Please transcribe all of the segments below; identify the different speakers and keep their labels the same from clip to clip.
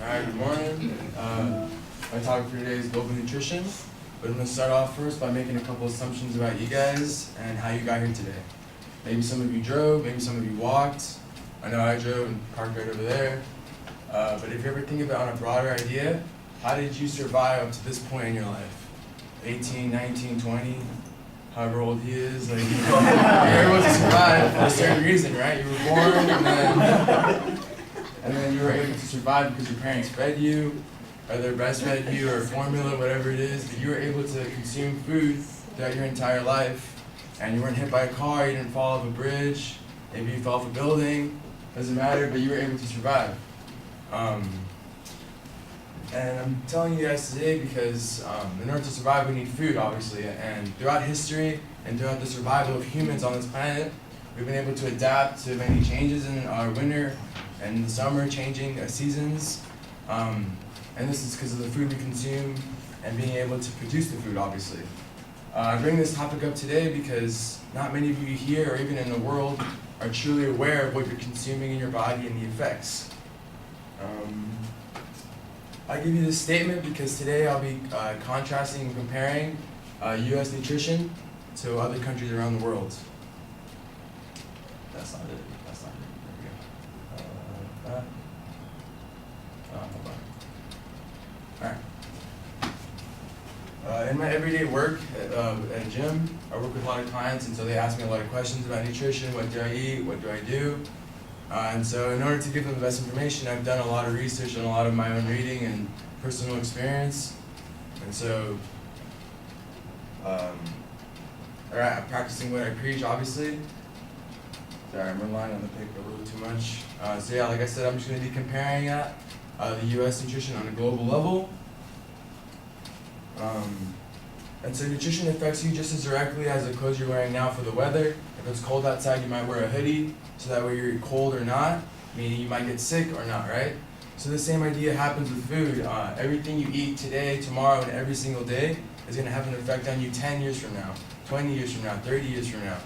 Speaker 1: Alright, good morning. My topic for today is global nutrition, but I'm going to start off first by making a couple assumptions about you guys and how you got here today. Maybe some of you drove, maybe some of you walked. I know I drove and parked right over there. But if you ever think about on a broader idea, how did you survive up to this point in your life? 18, 19, 20, however old he is, like, you're able to survive for a certain reason, right? You were born and then you were able to survive because your parents fed you, either breastfed you or formula, whatever it is, but you were able to consume food throughout your entire life, and you weren't hit by a car, you didn't fall off a bridge, maybe you fell off a building, doesn't matter, but you were able to survive. And I'm telling you guys today because in order to survive we need food, obviously, and throughout history and throughout the survival of humans on this planet, we've been able to adapt to many changes in our winter and the summer, changing seasons. And this is because of the food we consume and being able to produce the food, obviously. I bring this topic up today because not many of you here or even in the world are truly aware of what you're consuming in your body and the effects. I give you this statement because today I'll be contrasting and comparing U.S. nutrition to other countries around the world. That's not it. That's not it. There we go. Hold on. Alright. In my everyday work at a gym, I work with a lot of clients, and so they ask me a lot of questions about nutrition. What do I eat? What do I do? And so in order to give them the best information, I've done a lot of research and a lot of my own reading and personal experience. And so I'm practicing what I preach, obviously. Sorry, I'm relying on the paper a little too much. So yeah, like I said, I'm just going to be comparing the U.S. nutrition on a global level. And so nutrition affects you just as directly as the clothes you're wearing now for the weather. If it's cold outside, you might wear a hoodie, so that way you're cold or not, meaning you might get sick or not, right? So the same idea happens with food. Everything you eat today, tomorrow, and every single day is going to have an effect on you 10 years from now, 20 years from now, 30 years from now.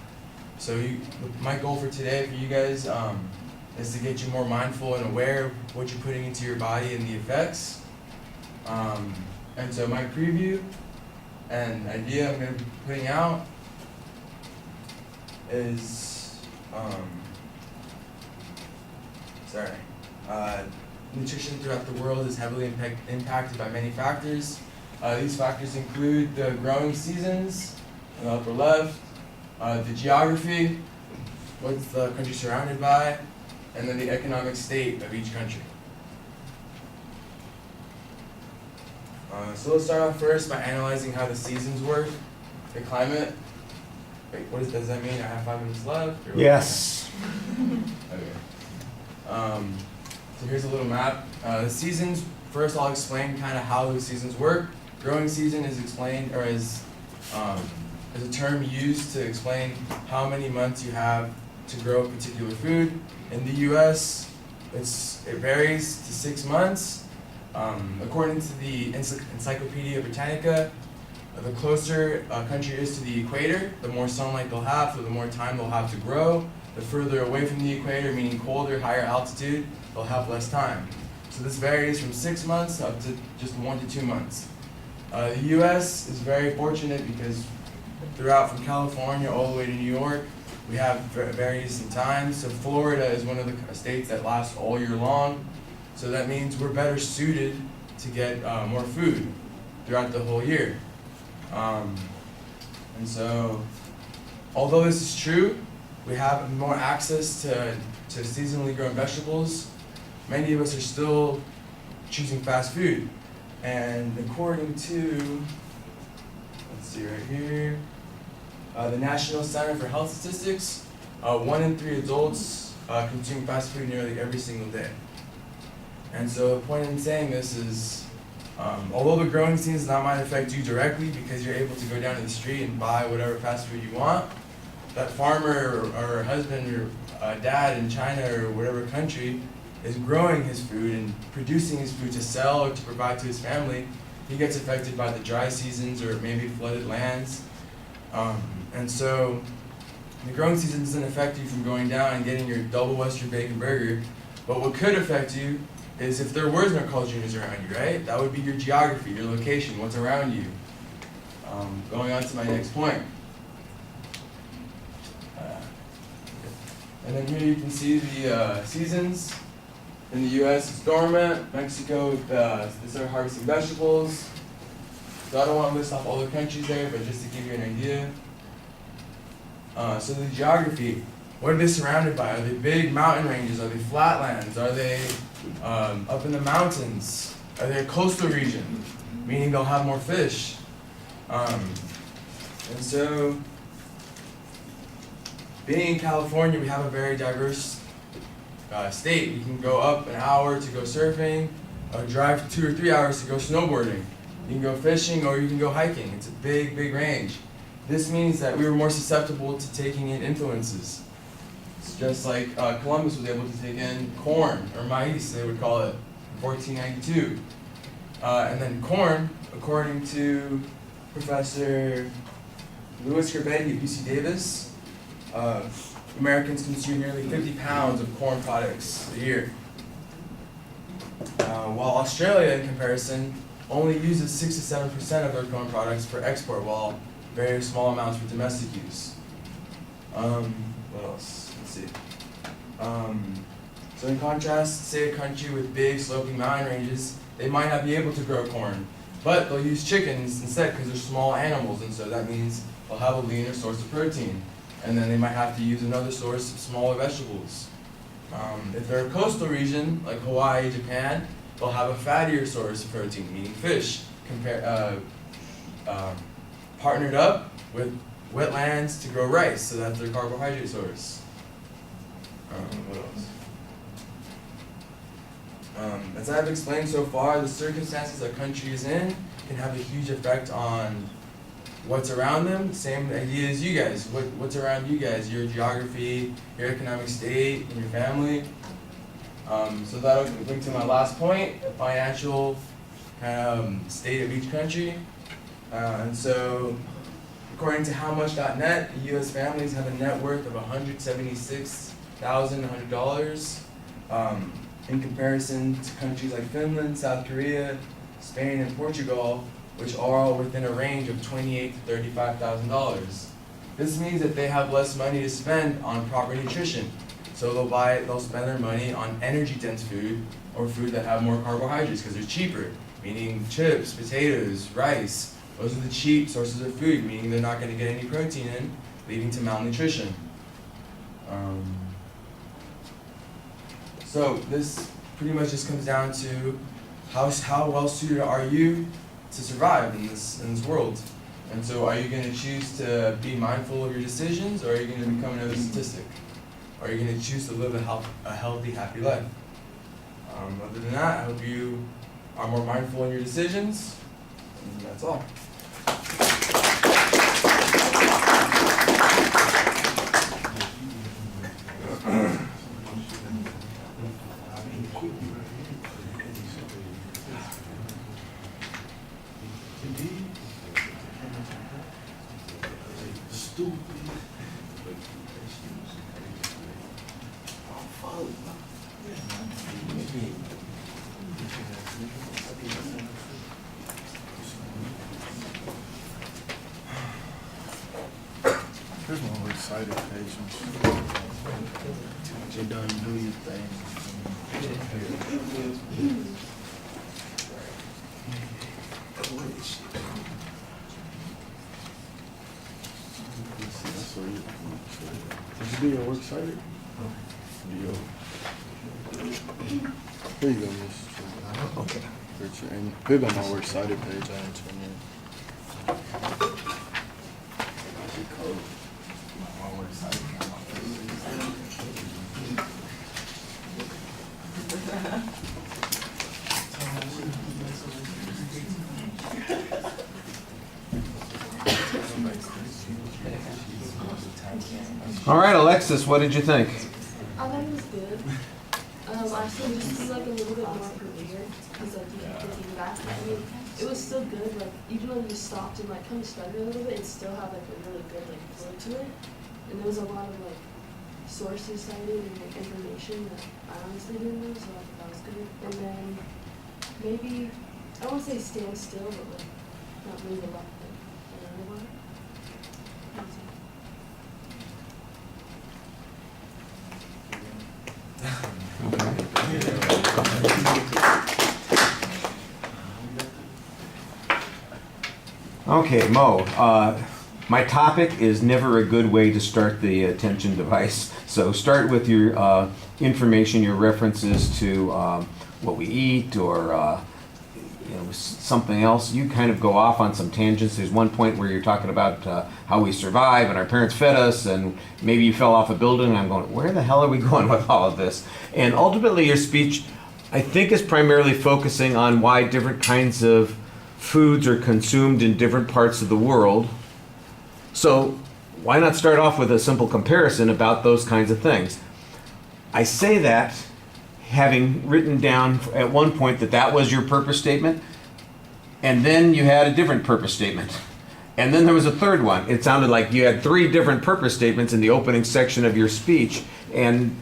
Speaker 1: So my goal for today for you guys is to get you more mindful and aware of what you're putting into your body and the effects. And so my preview and idea I'm going to be putting out is, nutrition throughout the world is heavily impacted by many factors. These factors include the growing seasons on the upper left, the geography, what's the country surrounded by, and then the economic state of each country. So let's start off first by analyzing how the seasons work, the climate. Wait, does that mean I have 5 minutes left? Or
Speaker 2: Yes.
Speaker 1: Okay. So here's a little map. The seasons, first I'll explain kind of how the seasons work. Growing season is explained, or is a term used to explain how many months you have to grow a particular food. In the U.S., it varies to 6 months. According to the Encyclopedia Britannica, the closer a country is to the equator, the more sunlight they'll have, so the more time they'll have to grow. The further away from the equator, meaning colder, higher altitude, they'll have less time. So this varies from 6 months up to just 1 to 2 months. The U.S. is very fortunate because throughout from California all the way to New York, we have varies in times. So Florida is one of the states that lasts all year long. So that means we're better suited to get more food throughout the whole year. And so, although this is true, we have more access to seasonally grown vegetables. Many of us are still choosing fast food. And according to, let's see right here, the National Center for Health Statistics, 1 in 3 adults consume fast food nearly every single day. And so the point in saying this is, although the growing seasons might affect you directly because you're able to go down to the street and buy whatever fast food you want, that farmer or husband or dad in China or whatever country is growing his food and producing his food to sell or to provide to his family, he gets affected by the dry seasons or maybe flooded lands. And so the growing season doesn't affect you from going down and getting your double Western bacon burger, but what could affect you is if there was no college juniors around you, right? That would be your geography, your location, what's around you. Going on to my next point. And then here you can see the seasons. In the U.S., it's dormant. Mexico, they start harvesting vegetables. So I don't want to list off all the countries there, but just to give you an idea. So the geography, what are they surrounded by? Are they big mountain ranges? Are they flatlands? Are they up in the mountains? Are they a coastal region, meaning they'll have more fish? And so, being in California, we have a very diverse state. You can go up an hour to go surfing, drive 2 or 3 hours to go snowboarding. You can go fishing or you can go hiking. It's a big, big range. This means that we were more susceptible to taking in influences. It's just like Columbus was able to take in corn, or maíz, they would call it, in 1492. And then corn, according to Professor Louis Gerbetti of UC Davis, Americans consume nearly 50 pounds of corn products a year. While Australia, in comparison, only uses 6 to 7% of their corn products for export, while very small amounts for domestic use. What else? Let's see. So in contrast, say a country with big sloping mountain ranges, they might not be able to grow corn, but they'll use chickens instead because they're small animals, and so that means they'll have a leaner source of protein. And then they might have to use another source of smaller vegetables. If they're a coastal region, like Hawaii, Japan, they'll have a fattier source of protein, meaning fish, partnered up with wetlands to grow rice, so that's their carbohydrate source. What else? As I've explained so far, the circumstances a country is in can have a huge effect on what's around them. Same idea as you guys. What's around you guys? Your geography, your economic state, and your family. So that'll link to my last point, the financial kind of state of each country. And so, according to HowMuch.net, U.S. families have a net worth of $176,100 in comparison to countries like Finland, South Korea, Spain, and Portugal, which are all within a range of $28,000 to $35,000. This means that they have less money to spend on proper nutrition. So they'll spend their money on energy-dense food or food that have more carbohydrates because they're cheaper, meaning chips, potatoes, rice. Those are the cheap sources of food, meaning they're not going to get any protein in, leading to malnutrition. So this pretty much just comes down to how well suited are you to survive in this world. And so are you going to choose to be mindful of your decisions, or are you going to become another statistic? Or are you going to choose to live a healthy, happy life? Other than that, I hope you are more mindful in your decisions, and that's all.
Speaker 2: Here's one more excited page. You're done, do your thing. Did you do your works cited? Here you go, miss. Okay. And click on my works cited page. I didn't turn in.
Speaker 3: All right, Alexis, what did you think?
Speaker 4: I thought it was good. Actually, just be like a little bit more prepared because like you keep thinking back. I mean, it was still good. Like even though you stopped and like kind of studied a little bit, it still had like a really good like flow to it. And there was a lot of like sources cited and like information that I honestly didn't know, so I thought that was good. And then maybe, I won't say stand still, but like not move a lot. Like, I don't know what.
Speaker 3: Okay, Mo, my topic is never a good way to start the attention device. So start with your information, your references to what we eat or something else. You kind of go off on some tangents. There's one point where you're talking about how we survive and our parents fed us, and maybe you fell off a building, and I'm going, where the hell are we going with all of this? And ultimately your speech, I think, is primarily focusing on why different kinds of foods are consumed in different parts of the world. So why not start off with a simple comparison about those kinds of things? I say that having written down at one point that that was your purpose statement, and then you had a different purpose statement. And then there was a third one. It sounded like you had three different purpose statements in the opening section of your speech, and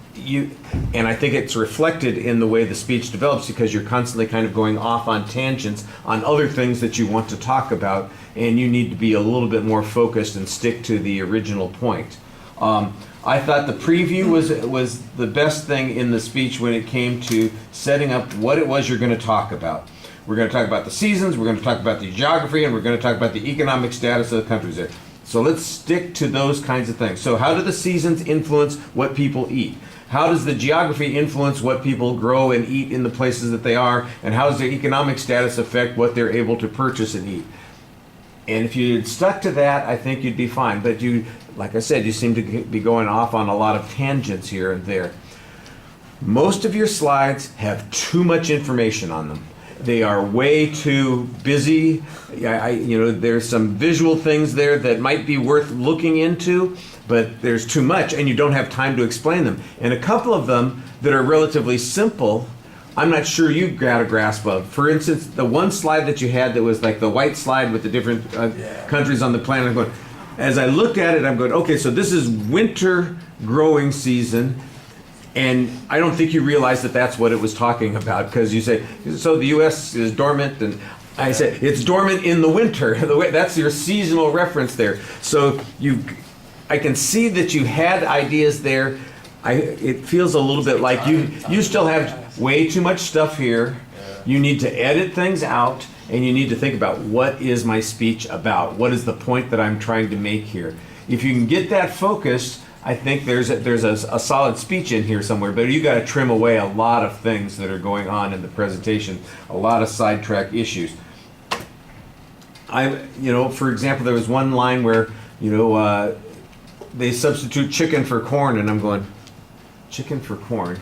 Speaker 3: I think it's reflected in the way the speech develops because you're constantly kind of going off on tangents on other things that you want to talk about, and you need to be a little bit more focused and stick to the original point. I thought the preview was the best thing in the speech when it came to setting up what it was you're going to talk about. We're going to talk about the seasons, we're going to talk about the geography, and we're going to talk about the economic status of the countries there. So let's stick to those kinds of things. So how do the seasons influence what people eat? How does the geography influence what people grow and eat in the places that they are? And how does their economic status affect what they're able to purchase and eat? And if you had stuck to that, I think you'd be fine. But you, like I said, you seem to be going off on a lot of tangents here and there. Most of your slides have too much information on them. They are way too busy. There's some visual things there that might be worth looking into, but there's too much, and you don't have time to explain them. And a couple of them that are relatively simple, I'm not sure you got a grasp of. For instance, the one slide that you had that was like the white slide with the different countries on the planet. I'm going, as I looked at it, I'm going, okay, so this is winter growing season. And I don't think you realize that that's what it was talking about, because you say, so the U.S. is dormant, and I say, it's dormant in the winter. That's your seasonal reference there. So I can see that you had ideas there. It feels a little bit like you still have way too much stuff here. You need to edit things out, and you need to think about, what is my speech about? What is the point that I'm trying to make here? If you can get that focused, I think there's a solid speech in here somewhere, but you got to trim away a lot of things that are going on in the presentation, a lot of sidetrack issues. For example, there was one line where, they substitute chicken for corn, and I'm going, chicken for corn?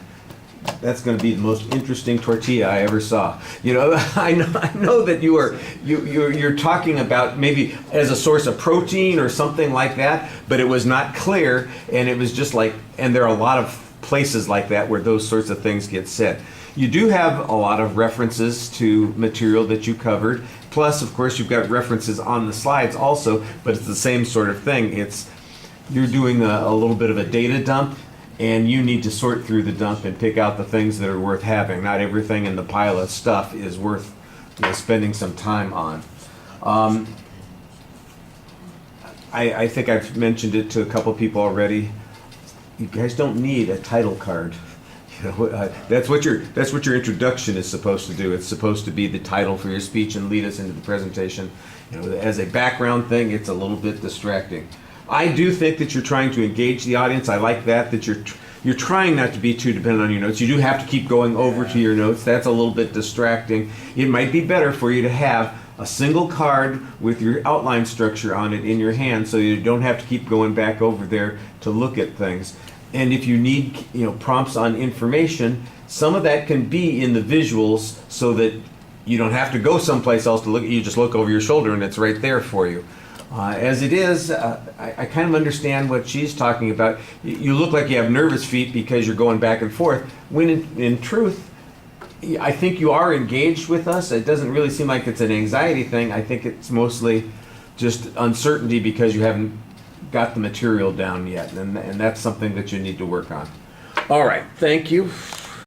Speaker 3: That's going to be the most interesting tortilla I ever saw. I know that you're talking about maybe as a source of protein or something like that, but it was not clear, and it was just like, and there are a lot of places like that where those sorts of things get said. You do have a lot of references to material that you covered, plus, of course, you've got references on the slides also, but it's the same sort of thing. You're doing a little bit of a data dump, and you need to sort through the dump and pick out the things that are worth having. Not everything in the pile of stuff is worth spending some time on. I think I've mentioned it to a couple people already. You guys don't need a title card. That's what your introduction is supposed to do. It's supposed to be the title for your speech and lead us into the presentation. As a background thing, it's a little bit distracting. I do think that you're trying to engage the audience. I like that you're trying not to be too dependent on your notes. You do have to keep going over to your notes. That's a little bit distracting. It might be better for you to have a single card with your outline structure on it in your hand, so you don't have to keep going back over there to look at things. And if you need prompts on information, some of that can be in the visuals, so that you don't have to go someplace else to look. You just look over your shoulder and it's right there for you. As it is, I kind of understand what she's talking about. You look like you have nervous feet because you're going back and forth, when in truth, I think you are engaged with us. It doesn't really seem like it's an anxiety thing. I think it's mostly just uncertainty because you haven't got the material down yet, and that's something that you need to work on. All right, thank you.